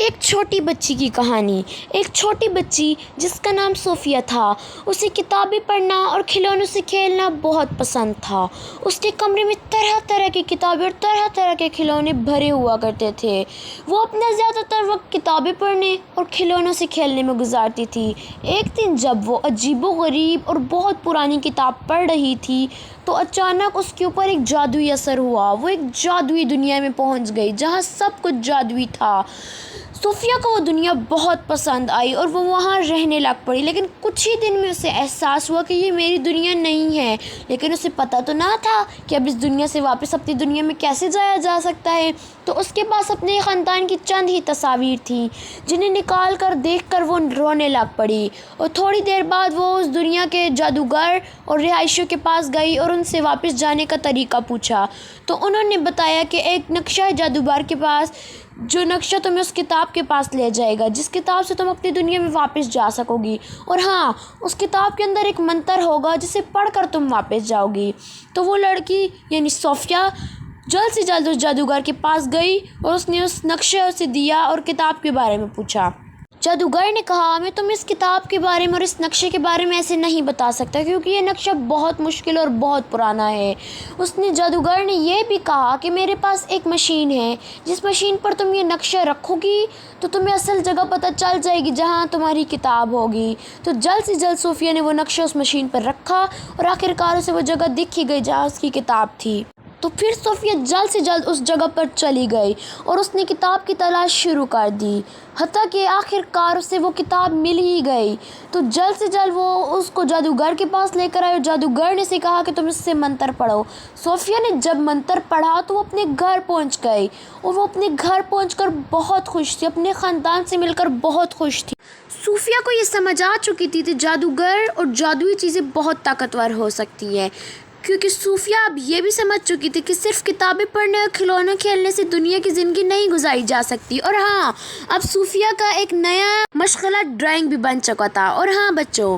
ایک چھوٹی بچی کی کہانی۔ ایک چھوٹی بچی جس کا نام صوفیہ تھا، اسے کتابیں پڑھنا اور کھلونوں سے کھیلنا بہت پسند تھا۔ اس کے کمرے میں طرح طرح کی کتابیں اور طرح طرح کے کھلونے بھرے ہوا کرتے تھے۔ وہ اپنا زیادہ تر وقت کتابیں پڑھنے اور کھلونوں سے کھیلنے میں گزارتی تھی۔ ایک دن جب وہ عجیب و غریب اور بہت پرانی کتاب پڑھ رہی تھی تو اچانک اس کے اوپر ایک جادوئی اثر ہوا۔ وہ ایک جادوئی دنیا میں پہنچ گئی جہاں سب کچھ جادوئی تھا۔ صوفیہ کو وہ دنیا بہت پسند آئی اور وہ وہاں رہنے لگ پڑی، لیکن کچھ ہی دن میں اسے احساس ہوا کہ یہ میری دنیا نہیں ہے۔ لیکن اسے پتہ تو نہ تھا کہ اب اس دنیا سے واپس اپنی دنیا میں کیسے جایا جا سکتا ہے۔ تو اس کے پاس اپنے خاندان کی چند ہی تصاویر تھیں جنہیں نکال کر دیکھ کر وہ رونے لگ پڑی، اور تھوڑی دیر بعد وہ اس دنیا کے جادوگر اور رہائشیوں کے پاس گئی اور ان سے واپس جانے کا طریقہ پوچھا۔ تو انہوں نے بتایا کہ ایک نقشہ ہے جادوگر کے پاس، جو نقشہ تمہیں اس کتاب کے پاس لے جائے گا جس کتاب سے تم اپنی دنیا میں واپس جا سکو گی، اور ہاں، اس کتاب کے اندر ایک منتر ہوگا جسے پڑھ کر تم واپس جاؤ گی۔ تو وہ لڑکی یعنی صوفیہ جلد سے جلد اس جادوگر کے پاس گئی اور اس نے اس نقشہ اسے دیا اور کتاب کے بارے میں پوچھا۔ جادوگر نے کہا، میں تمہیں اس کتاب کے بارے میں اور اس نقشے کے بارے میں ایسے نہیں بتا سکتا کیونکہ یہ نقشہ بہت مشکل اور بہت پرانا ہے۔ جادوگر نے یہ بھی کہا کہ میرے پاس ایک مشین ہے، جس مشین پر تم یہ نقشہ رکھو گی تو تمہیں اصل جگہ پتہ چل جائے گی جہاں تمہاری کتاب ہوگی۔ تو جلد سے جلد صوفیہ نے وہ نقشہ اس مشین پر رکھا اور آخرکار اسے وہ جگہ دکھ ہی گئی جہاں اس کی کتاب تھی۔ تو پھر صوفیہ جلد سے جلد اس جگہ پر چلی گئی اور اس نے کتاب کی تلاش شروع کر دی، حتیٰ کہ آخرکار اسے وہ کتاب مل ہی گئی۔ تو جلد سے جلد وہ اس کو جادوگر کے پاس لے کر آئی اور جادوگر نے اسے کہا کہ تم اس سے منتر پڑھو۔ صوفیہ نے جب منتر پڑھا تو وہ اپنے گھر پہنچ گئی، اور وہ اپنے گھر پہنچ کر بہت خوش تھی، اپنے خاندان سے مل کر بہت خوش تھی۔ صوفیہ کو یہ سمجھ آ چکی تھی کہ جادوگر اور جادوئی چیزیں بہت طاقتور ہو سکتی ہیں، کیونکہ صوفیہ اب یہ بھی سمجھ چکی تھی کہ صرف کتابیں پڑھنے اور کھلونے کھیلنے سے دنیا کی زندگی نہیں گزاری جا سکتی۔ اور ہاں، اب صوفیہ کا ایک نیا مشغلہ ڈرائنگ بھی بن چکا تھا۔ اور ہاں بچوں،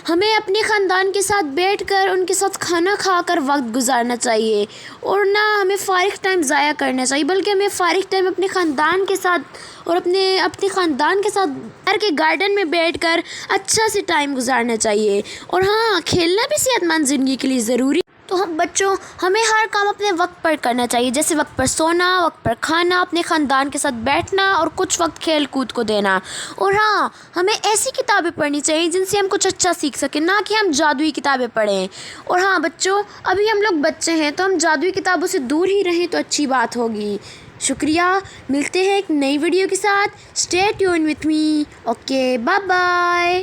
ہمیں اپنے خاندان کے ساتھ بیٹھ کر ان کے ساتھ کھانا کھا کر وقت گزارنا چاہیے، اور نہ ہمیں فارغ ٹائم ضائع کرنا چاہیے، بلکہ ہمیں فارغ ٹائم اپنے خاندان کے ساتھ اور اپنے خاندان کے ساتھ گھر کے گارڈن میں بیٹھ کر اچھا سے ٹائم گزارنا چاہیے۔ اور ہاں، کھیلنا بھی صحت مند زندگی کے لیے ضروری۔ تو بچوں، ہمیں ہر کام اپنے وقت پر کرنا چاہیے، جیسے وقت پر سونا، وقت پر کھانا، اپنے خاندان کے ساتھ بیٹھنا اور کچھ وقت کھیل کود کو دینا۔ اور ہاں، ہمیں ایسی کتابیں پڑھنی چاہیے جن سے ہم کچھ اچھا سیکھ سکیں، نہ کہ ہم جادوئی کتابیں پڑھیں۔ اور ہاں بچوں، ابھی ہم لوگ بچے ہیں تو ہم جادوئی کتابوں سے دور ہی رہیں تو اچھی بات ہوگی۔ شکریہ، ملتے ہیں ایک نئی ویڈیو کے ساتھ۔ Stay tuned with me. Okay, bye bye.